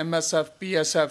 MSF, PSF,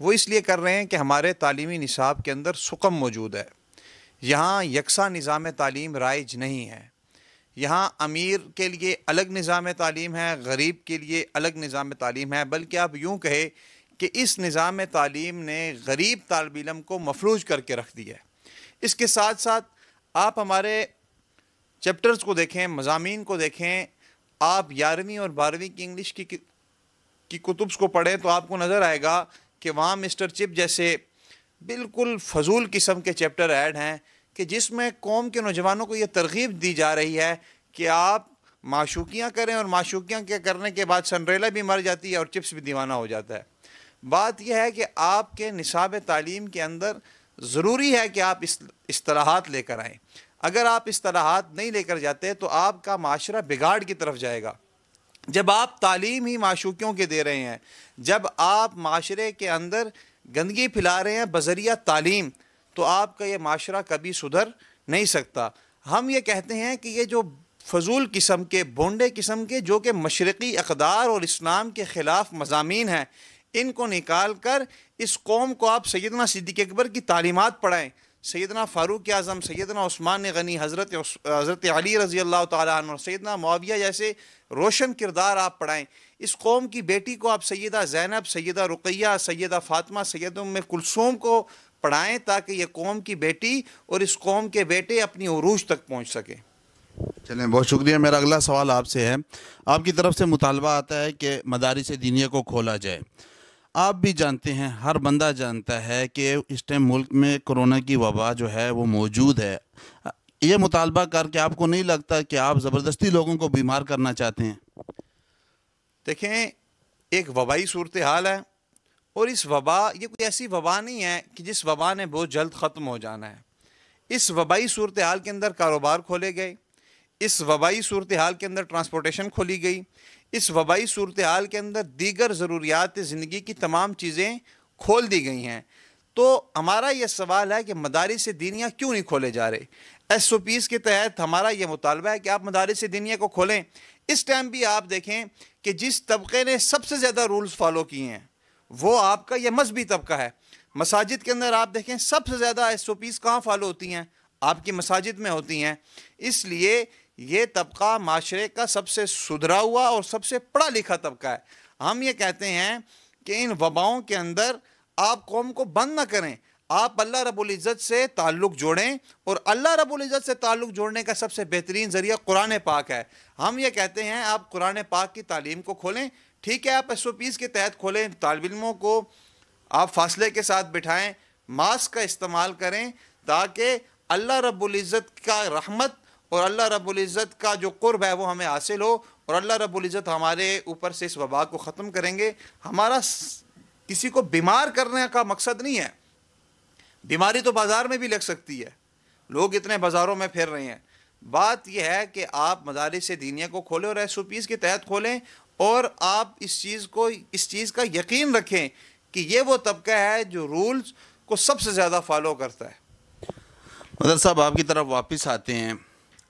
وہ اس لیے کر رہے ہیں کہ ہمارے تعلیمی نصاب کے اندر سقم موجود ہے. یہاں یکساں نظام تعلیم رائج نہیں ہے. یہاں امیر کے لیے الگ نظام تعلیم ہے، غریب کے لیے الگ نظام تعلیم ہے، بلکہ آپ یوں کہے کہ اس نظام تعلیم نے غریب طالب علم کو مفلوج کر کے رکھ دیا ہے. اس کے ساتھ ساتھ آپ ہمارے چیپٹرز کو دیکھیں، مضامین کو دیکھیں، آپ 11ویں اور 12ویں کی انگلش کی کتب کو پڑھیں تو آپ کو نظر آئے گا کہ وہاں مسٹر چپ جیسے بالکل فضول قسم کے چیپٹر ایڈ ہیں کہ جس میں قوم کے نوجوانوں کو یہ ترغیب دی جا رہی ہے کہ آپ معشوقیاں کریں، اور معشوقیاں کے کرنے کے بعد سنڈریلا بھی مر جاتی ہے اور چپس بھی دیوانہ ہو جاتا ہے. بات یہ ہے کہ آپ کے نصاب تعلیم کے اندر ضروری ہے کہ آپ اصطلاحات لے کر آئیں. اگر آپ اصطلاحات نہیں لے کر جاتے تو آپ کا معاشرہ بگاڑ کی طرف جائے گا. جب آپ تعلیم ہی معشوقیوں کے دے رہے ہیں، جب آپ معاشرے کے اندر گندگی پھیلا رہے ہیں بذریعہ تعلیم، تو آپ کا یہ معاشرہ کبھی سدھر نہیں سکتا. ہم یہ کہتے ہیں کہ یہ جو فضول قسم کے، بونڈے قسم کے، جو کہ مشرقی اقدار اور اسلام کے خلاف مضامین ہیں، ان کو نکال کر اس قوم کو آپ سیدنا صدیق اکبر کی تعلیمات پڑھائیں، سیدنا فاروق اعظم، سیدنا عثمان غنی، حضرت علی رضی اللہ تعالیٰ عنہ، سیدنا معاویہ جیسے روشن کردار آپ پڑھائیں. اس قوم کی بیٹی کو آپ سیدہ زینب، سیدہ رقیہ، سیدہ فاطمہ، سیدہ ام کلثوم کو پڑھائیں تاکہ یہ قوم کی بیٹی اور اس قوم کے بیٹے اپنی عروج تک پہنچ سکیں. چلیں، بہت شکریہ. میرا اگلا سوال آپ سے ہے. آپ کی طرف سے مطالبہ آتا ہے کہ مدارس دینیہ کو کھولا جائے. آپ بھی جانتے ہیں، ہر بندہ جانتا ہے کہ اس ٹائم ملک میں کرونا کی وبا جو ہے وہ موجود ہے. یہ مطالبہ کر کے آپ کو نہیں لگتا کہ آپ زبردستی لوگوں کو بیمار کرنا چاہتے ہیں؟ دیکھیں، ایک وبائی صورتحال ہے، اور اس وبا، یہ کوئی ایسی وبا نہیں ہے کہ جس وبا نے بہت جلد ختم ہو جانا ہے. اس وبائی صورتحال کے اندر کاروبار کھولے گئے، اس وبائی صورتحال کے اندر ٹرانسپورٹیشن کھولی گئی، اس وبائی صورتحال کے اندر دیگر ضروریات زندگی کی تمام چیزیں کھول دی گئی ہیں. تو ہمارا یہ سوال ہے کہ مدارس دینیہ کیوں نہیں کھولے جا رہے؟ ایس او پیز کے تحت ہمارا یہ مطالبہ ہے کہ آپ مدارس دینیہ کو کھولیں. اس ٹائم بھی آپ دیکھیں کہ جس طبقے نے سب سے زیادہ رولز فالو کیے ہیں وہ آپ کا یہ مذہبی طبقہ ہے. مساجد کے اندر آپ دیکھیں سب سے زیادہ ایس او پیز کہاں فالو ہوتی ہیں؟ آپ کی مساجد میں ہوتی ہیں. اس لیے یہ طبقہ معاشرے کا سب سے سدھرا ہوا اور سب سے پڑھا لکھا طبقہ ہے. ہم یہ کہتے ہیں کہ ان وباؤں کے اندر آپ قوم کو بند نہ کریں، آپ اللہ رب العزت سے تعلق جوڑیں، اور اللہ رب العزت سے تعلق جوڑنے کا سب سے بہترین ذریعہ قرآن پاک ہے. ہم یہ کہتے ہیں آپ قرآن پاک کی تعلیم کو کھولیں. ٹھیک ہے، آپ ایس او پیز کے تحت کھولیں، طالب علموں کو آپ فاصلے کے ساتھ بٹھائیں، ماسک کا استعمال کریں، تاکہ اللہ رب العزت کا رحمت اور اللہ رب العزت کا جو قرب ہے وہ ہمیں حاصل ہو، اور اللہ رب العزت ہمارے اوپر سے اس وبا کو ختم کریں گے. ہمارا کسی کو بیمار کرنے کا مقصد نہیں ہے. بیماری تو بازار میں بھی لگ سکتی ہے، لوگ اتنے بازاروں میں پھر رہے ہیں. بات یہ ہے کہ آپ مدارس دینیہ کو کھولیں اور ایس او پیز کے تحت کھولیں، اور آپ اس چیز کا یقین رکھیں کہ یہ وہ طبقہ ہے جو رولز کو سب سے زیادہ فالو کرتا ہے. مدر صاحب، آپ کی طرف واپس آتے ہیں.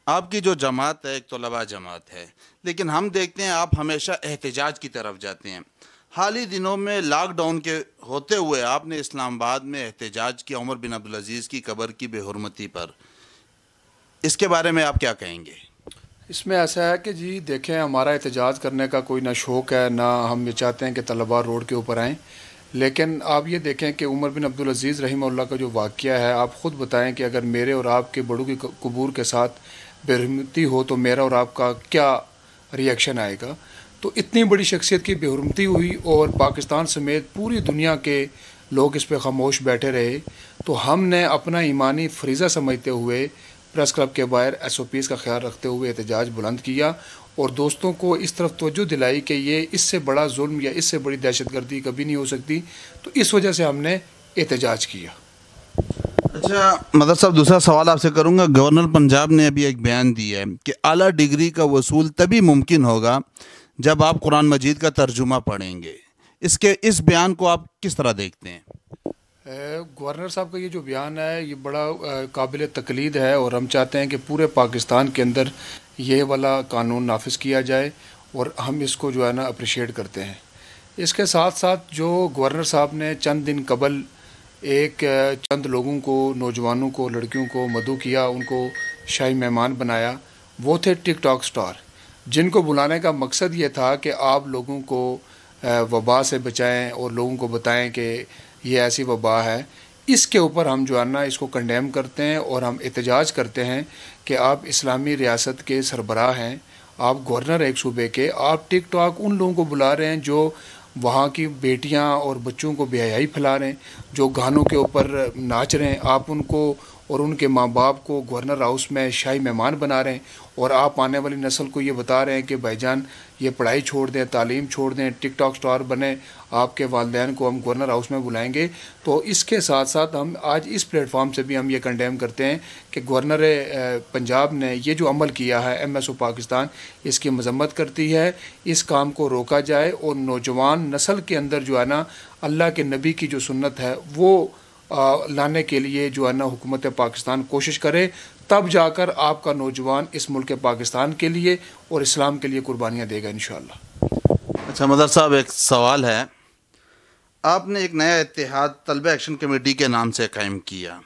آپ کی جو جماعت ہے ایک طلباء جماعت ہے، لیکن ہم دیکھتے ہیں آپ ہمیشہ احتجاج کی طرف جاتے ہیں. حال ہی دنوں میں لاک ڈاؤن کے ہوتے ہوئے آپ نے اسلام آباد میں احتجاج کیا عمر بن عبدالعزیز کی قبر کی بے حرمتی پر. اس کے بارے میں آپ کیا کہیں گے؟ اس میں ایسا ہے کہ جی دیکھیں، ہمارا احتجاج کرنے کا کوئی نہ شوق ہے، نہ ہم یہ چاہتے ہیں کہ طلباء روڈ کے اوپر آئیں. لیکن آپ یہ دیکھیں کہ عمر بن عبدالعزیز رحمہ اللہ کا جو واقعہ ہے، آپ خود بتائیں کہ اگر میرے اور آپ کے بڑوں کی قبور کے ساتھ بے حرمتی ہو تو میرا اور آپ کا کیا ری ایکشن آئے گا. تو اتنی بڑی شخصیت کی بے حرمتی ہوئی اور پاکستان سمیت پوری دنیا کے لوگ اس پہ خاموش بیٹھے رہے. تو ہم نے اپنا ایمانی فریضہ سمجھتے ہوئے پریس کلب کے باہر ایس او پیز کا خیال رکھتے ہوئے احتجاج بلند کیا، اور دوستوں کو اس طرف توجہ دلائی کہ یہ اس سے بڑا ظلم یا اس سے بڑی دہشت گردی کبھی نہیں ہو سکتی. تو اس وجہ سے ہم نے احتجاج کیا. اچھا مدر صاحب، دوسرا سوال آپ سے کروں گا. گورنر پنجاب نے ابھی ایک بیان دیا ہے کہ اعلیٰ ڈگری کا وصول تبھی ممکن ہوگا جب آپ قرآن مجید کا ترجمہ پڑھیں گے. اس بیان کو آپ کس طرح دیکھتے ہیں؟ گورنر صاحب کا یہ جو بیان ہے یہ بڑا قابل تقلید ہے، اور ہم چاہتے ہیں کہ پورے پاکستان کے اندر یہ والا قانون نافذ کیا جائے، اور ہم اس کو جو ہے نا اپریشیٹ کرتے ہیں. اس کے ساتھ ساتھ جو گورنر صاحب نے چند دن قبل ایک چند لوگوں کو، نوجوانوں کو، لڑکیوں کو مدعو کیا، ان کو شاہی مہمان بنایا، وہ تھے ٹک ٹاک سٹار، جن کو بلانے کا مقصد یہ تھا کہ آپ لوگوں کو وبا سے بچائیں اور لوگوں کو بتائیں کہ یہ ایسی وبا ہے۔ اس کے اوپر ہم جو ہے نا اس کو کنڈیم کرتے ہیں اور ہم احتجاج کرتے ہیں کہ آپ اسلامی ریاست کے سربراہ ہیں، آپ گورنر ایک صوبے کے، آپ ٹک ٹاک ان لوگوں کو بلا رہے ہیں جو وہاں کی بیٹیاں اور بچوں کو بے حیائی پھیلا رہے ہیں، جو گانوں کے اوپر ناچ رہے ہیں، آپ ان کو اور ان کے ماں باپ کو گورنر ہاؤس میں شاہی مہمان بنا رہے ہیں، اور آپ آنے والی نسل کو یہ بتا رہے ہیں کہ بھائی جان یہ پڑھائی چھوڑ دیں، تعلیم چھوڑ دیں، ٹک ٹاک سٹار بنیں، آپ کے والدین کو ہم گورنر ہاؤس میں بلائیں گے۔ تو اس کے ساتھ ساتھ ہم آج اس پلیٹ فارم سے بھی ہم یہ کنڈیم کرتے ہیں کہ گورنر پنجاب نے یہ جو عمل کیا ہے، ایم ایس او پاکستان اس کی مذمت کرتی ہے، اس کام کو روکا جائے اور نوجوان نسل کے اندر جو ہے نا اللہ کے نبی کی جو سنت ہے وہ لانے کے لیے جو ہے نا حکومت پاکستان کوشش کرے، تب جا کر آپ کا نوجوان اس ملک پاکستان کے لیے اور اسلام کے لیے قربانیاں دے گا انشاءاللہ۔ اچھا مدر صاحب، ایک سوال ہے، آپ نے ایک نیا اتحاد طلبہ ایکشن کمیٹی کے نام سے قائم کیا،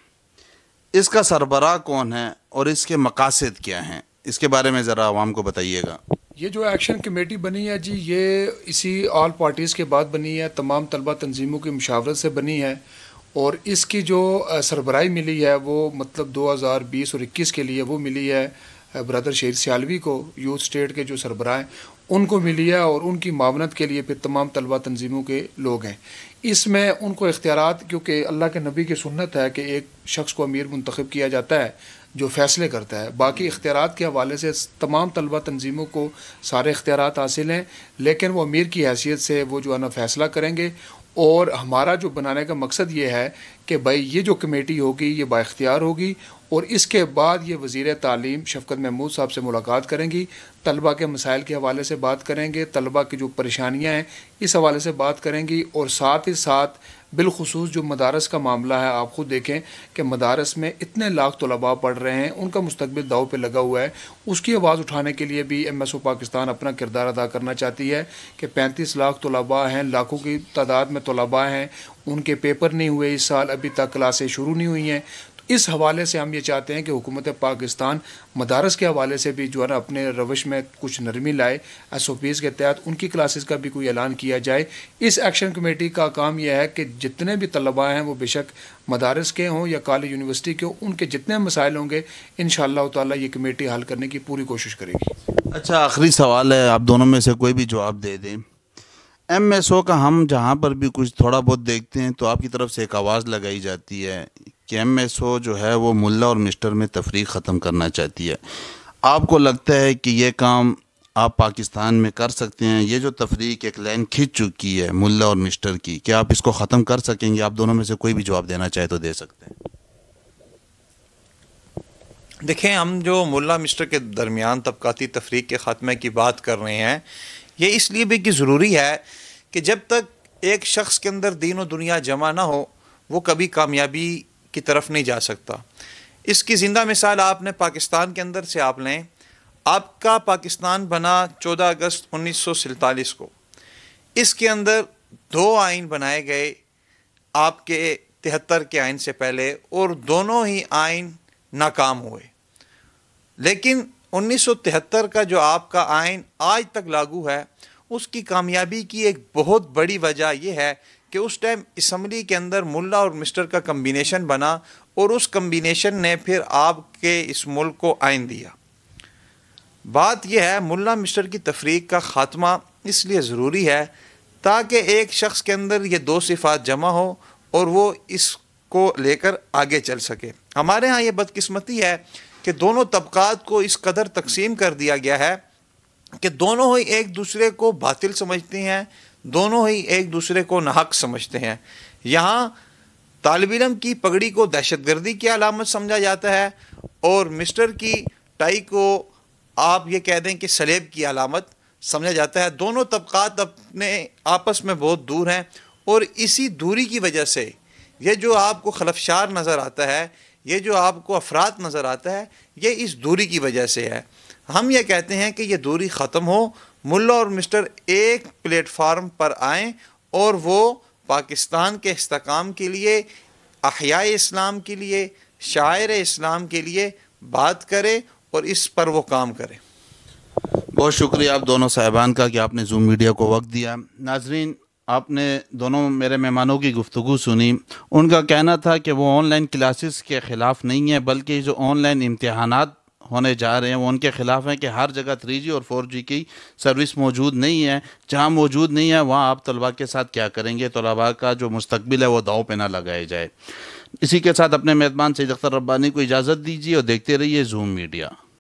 اس کا سربراہ کون ہے اور اس کے مقاصد کیا ہیں؟ اس کے بارے میں ذرا عوام کو بتائیے گا۔ یہ جو ایکشن کمیٹی بنی ہے جی، یہ اسی آل پارٹیز کے بعد بنی ہے، تمام طلبہ تنظیموں کی مشاورت سے بنی ہے، اور اس کی جو سربراہی ملی ہے وہ مطلب 2020 اور 21 کے لیے وہ ملی ہے برادر شہید سیالوی کو، یوتھ اسٹیٹ کے جو سربراہ ہیں ان کو ملی ہے، اور ان کی معاونت کے لیے پھر تمام طلبہ تنظیموں کے لوگ ہیں۔ اس میں ان کو اختیارات، کیونکہ اللہ کے نبی کی سنت ہے کہ ایک شخص کو امیر منتخب کیا جاتا ہے جو فیصلے کرتا ہے، باقی اختیارات کے حوالے سے تمام طلبہ تنظیموں کو سارے اختیارات حاصل ہیں، لیکن وہ امیر کی حیثیت سے وہ جو ہے نا فیصلہ کریں گے، اور ہمارا جو بنانے کا مقصد یہ ہے کہ بھائی یہ جو کمیٹی ہوگی یہ با اختیار ہوگی، اور اس کے بعد یہ وزیر تعلیم شفقت محمود صاحب سے ملاقات کریں گی، طلبہ کے مسائل کے حوالے سے بات کریں گے، طلبہ کی جو پریشانیاں ہیں اس حوالے سے بات کریں گی، اور ساتھ ہی ساتھ بالخصوص جو مدارس کا معاملہ ہے، آپ خود دیکھیں کہ مدارس میں اتنے لاکھ طلباء پڑھ رہے ہیں، ان کا مستقبل داؤ پہ لگا ہوا ہے، اس کی آواز اٹھانے کے لیے بھی ایم ایس او پاکستان اپنا کردار ادا کرنا چاہتی ہے کہ 35 لاکھ طلباء ہیں، لاکھوں کی تعداد میں طلباء ہیں، ان کے پیپر نہیں ہوئے اس سال، ابھی تک کلاسیں شروع نہیں ہوئی ہیں۔ اس حوالے سے ہم یہ چاہتے ہیں کہ حکومت پاکستان مدارس کے حوالے سے بھی جو ہے نا اپنے روش میں کچھ نرمی لائے، ایس او پیز کے تحت ان کی کلاسز کا بھی کوئی اعلان کیا جائے۔ اس ایکشن کمیٹی کا کام یہ ہے کہ جتنے بھی طلباء ہیں وہ بے شک مدارس کے ہوں یا کالج یونیورسٹی کے ہوں، ان کے جتنے مسائل ہوں گے انشاءاللہ تعالیٰ یہ کمیٹی حل کرنے کی پوری کوشش کرے گی۔ اچھا آخری سوال ہے، آپ دونوں میں سے کوئی بھی جواب دے دیں۔ ایم ایس او کا ہم جہاں پر بھی کچھ تھوڑا بہت دیکھتے ہیں تو آپ کی طرف سے ایک آواز لگائی جاتی ہے کہ ایم ایس او جو ہے وہ ملا اور مسٹر میں تفریق ختم کرنا چاہتی ہے۔ آپ کو لگتا ہے کہ یہ کام آپ پاکستان میں کر سکتے ہیں؟ یہ جو تفریق ایک لائن کھینچ چکی ہے ملا اور مسٹر کی، کیا آپ اس کو ختم کر سکیں گے؟ آپ دونوں میں سے کوئی بھی جواب دینا چاہے تو دے سکتے ہیں۔ دیکھیں، ہم جو ملا مسٹر کے درمیان طبقاتی تفریق کے خاتمے کی بات کر رہے ہیں، یہ اس لیے بھی کہ ضروری ہے کہ جب تک ایک شخص کے اندر دین و دنیا جمع نہ ہو وہ کبھی کامیابی کی طرف نہیں جا سکتا۔ اس کی زندہ مثال آپ نے پاکستان کے اندر سے آپ لیں۔ آپ کا پاکستان بنا 14 اگست 1947 کو، اس کے اندر 2 آئین بنائے گئے آپ کے 73 کے آئین سے پہلے، اور دونوں ہی آئین ناکام ہوئے۔ لیکن 1973 کا جو آپ کا آئین آج تک لاگو ہے، اس کی کامیابی کی ایک بہت بڑی وجہ یہ ہے کہ اس ٹائم اسمبلی کے اندر ملا اور مسٹر کا کمبینیشن بنا، اور اس کمبینیشن نے پھر آپ کے اس ملک کو آئین دیا۔ بات یہ ہے، ملا مسٹر کی تفریق کا خاتمہ اس لیے ضروری ہے تاکہ ایک شخص کے اندر یہ 2 صفات جمع ہو اور وہ اس کو لے کر آگے چل سکے۔ ہمارے ہاں یہ بدقسمتی ہے کہ دونوں طبقات کو اس قدر تقسیم کر دیا گیا ہے کہ دونوں ہی ایک دوسرے کو باطل سمجھتے ہیں، دونوں ہی ایک دوسرے کو ناحق سمجھتے ہیں۔ یہاں طالب علم کی پگڑی کو دہشت گردی کی علامت سمجھا جاتا ہے، اور مسٹر کی ٹائی کو آپ یہ کہہ دیں کہ سلیب کی علامت سمجھا جاتا ہے۔ دونوں طبقات اپنے آپس میں بہت دور ہیں، اور اسی دوری کی وجہ سے یہ جو آپ کو خلفشار نظر آتا ہے، یہ جو آپ کو افراد نظر آتا ہے، یہ اس دوری کی وجہ سے ہے۔ ہم یہ کہتے ہیں کہ یہ دوری ختم ہو، ملا اور مسٹر ایک پلیٹ فارم پر آئیں اور وہ پاکستان کے استحکام کے لیے، احیاء اسلام کے لیے، شاعر اسلام کے لیے بات کرے اور اس پر وہ کام کرے۔ بہت شکریہ آپ دونوں صاحبان کا کہ آپ نے زوم میڈیا کو وقت دیا۔ ناظرین، آپ نے دونوں میرے مہمانوں کی گفتگو سنی۔ ان کا کہنا تھا کہ وہ آن لائن کلاسز کے خلاف نہیں ہیں، بلکہ جو آن لائن امتحانات ہونے جا رہے ہیں وہ ان کے خلاف ہیں کہ ہر جگہ 3G اور 4G کی سروس موجود نہیں ہے۔ جہاں موجود نہیں ہے وہاں آپ طلباء کے ساتھ کیا کریں گے؟ طلباء کا جو مستقبل ہے وہ داؤ پہ نہ لگائے جائے۔ اسی کے ساتھ اپنے میزبان سید اختر ربانی کو اجازت دیجیے اور دیکھتے رہیے زوم میڈیا۔